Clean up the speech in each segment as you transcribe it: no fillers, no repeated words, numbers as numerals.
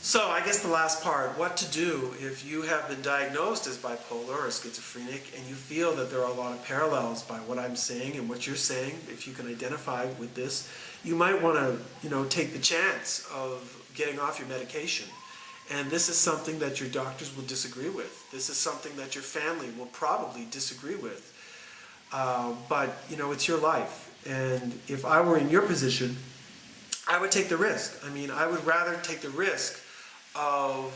So I guess the last part, what to do if you have been diagnosed as bipolar or schizophrenic and you feel that there are a lot of parallels by what I'm saying and what you're saying. If you can identify with this, you might want to, take the chance of getting off your medication. And this is something that your doctors will disagree with. This is something that your family will probably disagree with. But it's your life. And if I were in your position, I would take the risk. I would rather take the risk of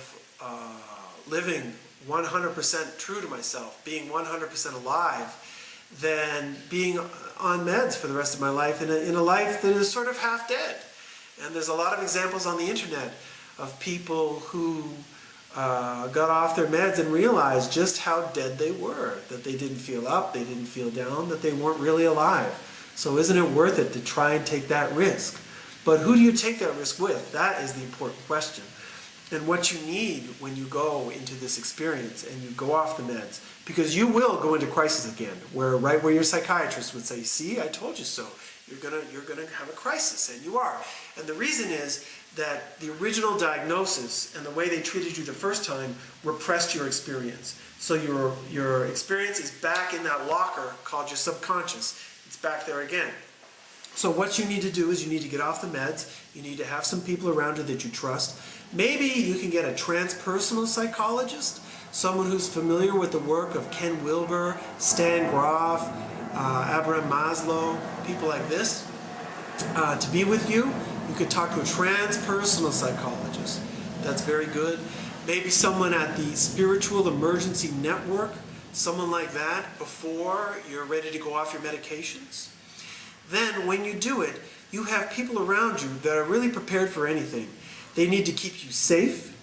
living 100% true to myself, being 100% alive, than being on meds for the rest of my life in a life that is sort of half dead. And there's a lot of examples on the internet of people who got off their meds and realized just how dead they were, that they didn't feel up, they didn't feel down, that they weren't really alive. So isn't it worth it to try and take that risk? But who do you take that risk with? That is the important question. And what you need when you go into this experience and you go off the meds, because you will go into crisis again, right where your psychiatrist would say, see, I told you so. You're gonna have a crisis, and you are. And the reason is that the original diagnosis and the way they treated you the first time repressed your experience. So your experience is back in that locker called your subconscious. It's back there again. So what you need to do is you need to get off the meds. You need to have some people around you that you trust. Maybe you can get a transpersonal psychologist, someone who's familiar with the work of Ken Wilber, Stan Grof, Abraham Maslow, people like this, to be with you. You could talk to a transpersonal psychologist. That's very good. Maybe someone at the Spiritual Emergency Network, someone like that, before you're ready to go off your medications. Then when you do it, you have people around you that are really prepared for anything. They need to keep you safe.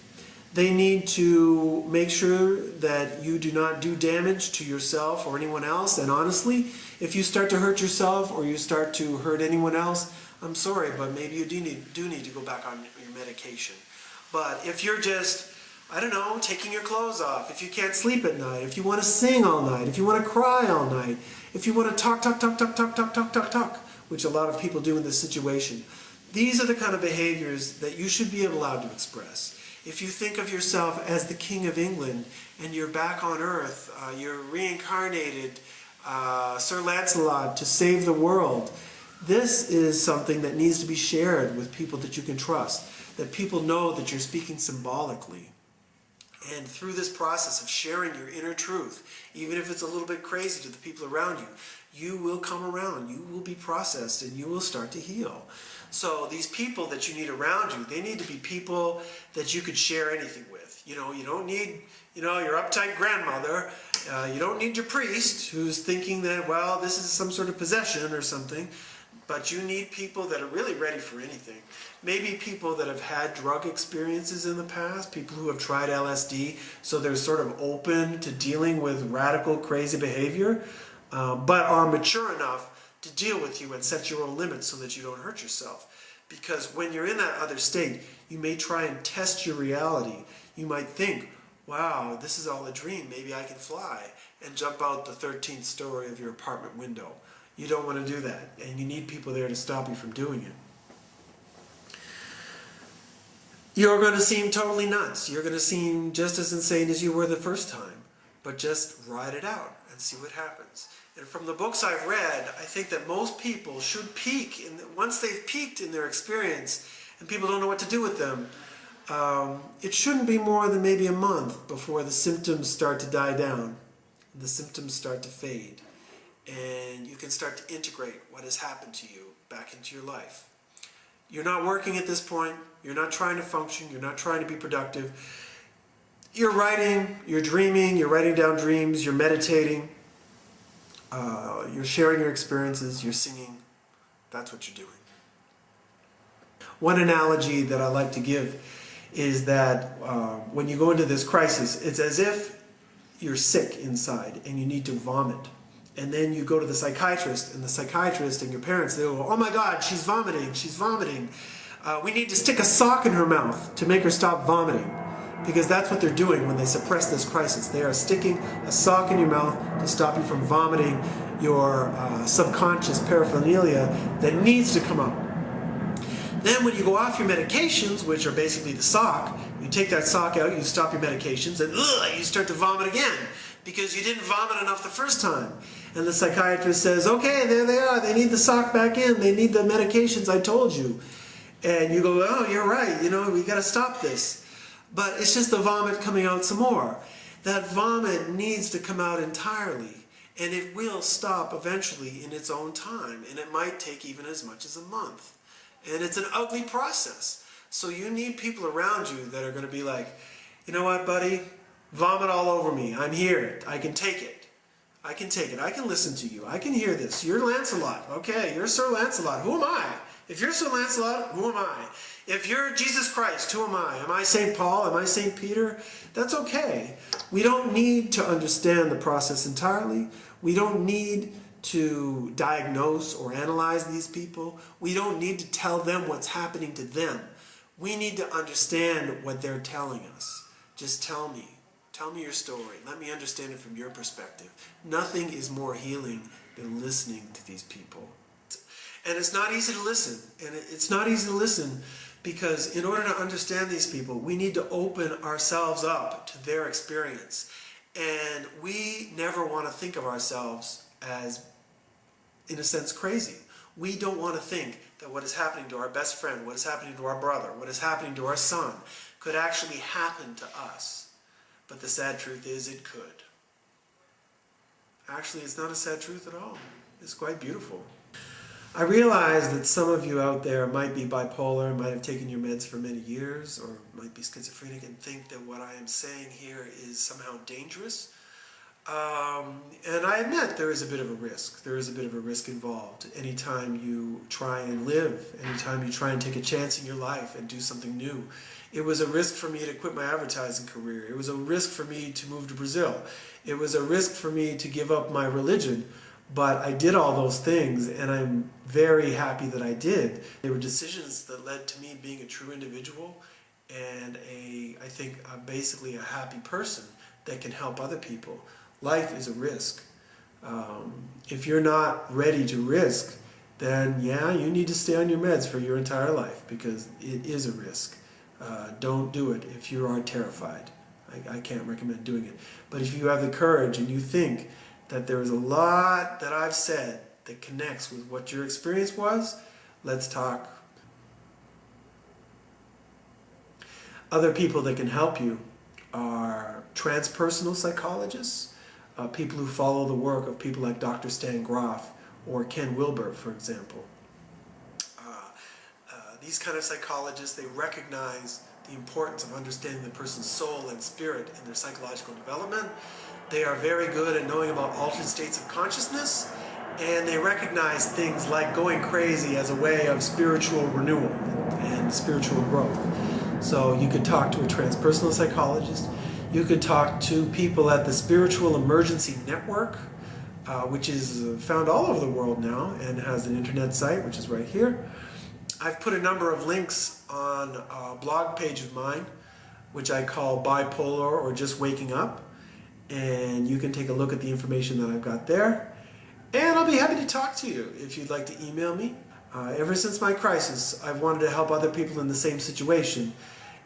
They need to make sure that you do not do damage to yourself or anyone else. And honestly, if you start to hurt yourself or you start to hurt anyone else, I'm sorry, but maybe you do need to go back on your medication. But if you're just, taking your clothes off, if you can't sleep at night, if you want to sing all night, if you want to cry all night, if you want to talk, which a lot of people do in this situation, these are the kind of behaviors that you should be allowed to express. If you think of yourself as the King of England and you're back on earth, you're reincarnated, Sir Lancelot, to save the world, this is something that needs to be shared with people that you can trust, that people know that you're speaking symbolically. And through this process of sharing your inner truth, even if it's a little bit crazy to the people around you, you will come around, you will be processed, and you will start to heal. So these people that you need around you, they need to be people that you could share anything with. You don't need, your uptight grandmother. You don't need your priest who's thinking that, well, this is some sort of possession or something. But you need people that are really ready for anything. Maybe people that have had drug experiences in the past, people who have tried LSD, so they're sort of open to dealing with radical, crazy behavior, but are mature enough to deal with you and set your own limits so that you don't hurt yourself. Because when you're in that other state, you may try and test your reality. You might think, wow, this is all a dream, maybe I can fly, and jump out the 13th story of your apartment window. You don't want to do that, and you need people there to stop you from doing it. You're going to seem totally nuts. You're going to seem just as insane as you were the first time, but just ride it out and see what happens. And from the books I've read, I think that most people should peak, once they've peaked in their experience and people don't know what to do with them, it shouldn't be more than maybe a month before the symptoms start to die down, the symptoms start to fade. And you can start to integrate what has happened to you back into your life. You're not working at this point. You're not trying to function. You're not trying to be productive. You're writing, you're dreaming, you're writing down dreams, you're meditating, you're sharing your experiences, you're singing. That's what you're doing. One analogy that I like to give is that when you go into this crisis, it's as if you're sick inside and you need to vomit. And then you go to the psychiatrist, and the psychiatrist and your parents, they'll go, oh my God, she's vomiting, she's vomiting. We need to stick a sock in her mouth to make her stop vomiting. Because that's what they're doing when they suppress this crisis. They are sticking a sock in your mouth to stop you from vomiting your subconscious paraphernalia that needs to come out. Then when you go off your medications, which are basically the sock, You take that sock out, you stop your medications, and you start to vomit again because you didn't vomit enough the first time. And the psychiatrist says, okay, there they are. They need the sock back in. They need the medications I told you. And you go, oh, you're right. You know, we got to stop this. But it's just the vomit coming out some more. That vomit needs to come out entirely. And it will stop eventually in its own time. And it might take even as much as a month. And it's an ugly process. So you need people around you that are going to be like, you know what, buddy? Vomit all over me. I'm here. I can take it. I can take it. I can listen to you. I can hear this. You're Lancelot. Okay, you're Sir Lancelot. Who am I? If you're Sir Lancelot, who am I? If you're Jesus Christ, who am I? Am I St. Paul? Am I St. Peter? That's okay. We don't need to understand the process entirely. We don't need to diagnose or analyze these people. We don't need to tell them what's happening to them. We need to understand what they're telling us. Just tell me. Tell me your story. Let me understand it from your perspective. Nothing is more healing than listening to these people. And it's not easy to listen. And it's not easy to listen because in order to understand these people, we need to open ourselves up to their experience. And we never want to think of ourselves as, in a sense, crazy. We don't want to think that what is happening to our best friend, what is happening to our brother, what is happening to our son could actually happen to us. But the sad truth is it could. Actually, it's not a sad truth at all. It's quite beautiful. I realize that some of you out there might be bipolar, might have taken your meds for many years, or might be schizophrenic and think that what I am saying here is somehow dangerous. And I admit there is a bit of a risk. There is a bit of a risk involved. Anytime you try and live, anytime you try and take a chance in your life and do something new. It was a risk for me to quit my advertising career. It was a risk for me to move to Brazil. It was a risk for me to give up my religion. But I did all those things, and I'm very happy that I did. They were decisions that led to me being a true individual and I think basically a happy person that can help other people. Life is a risk. If you're not ready to risk, then yeah, you need to stay on your meds for your entire life because it is a risk. Don't do it if you are terrified. I can't recommend doing it. But if you have the courage and you think that there is a lot that I've said that connects with what your experience was, let's talk. Other people that can help you are transpersonal psychologists, people who follow the work of people like Dr. Stan Grof or Ken Wilber, for example. These kind of psychologists, they recognize the importance of understanding the person's soul and spirit in their psychological development. They are very good at knowing about altered states of consciousness, and they recognize things like going crazy as a way of spiritual renewal and spiritual growth. So you could talk to a transpersonal psychologist. You could talk to people at the Spiritual Emergency Network, which is found all over the world now and has an internet site, which is right here. I've put a number of links on a blog page of mine, which I call Bipolar or Just Waking Up. And you can take a look at the information that I've got there. And I'll be happy to talk to you if you'd like to email me. Ever since my crisis, I've wanted to help other people in the same situation.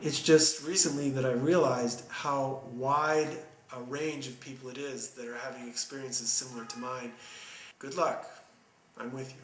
It's just recently that I realized how wide a range of people it is that are having experiences similar to mine. Good luck. I'm with you.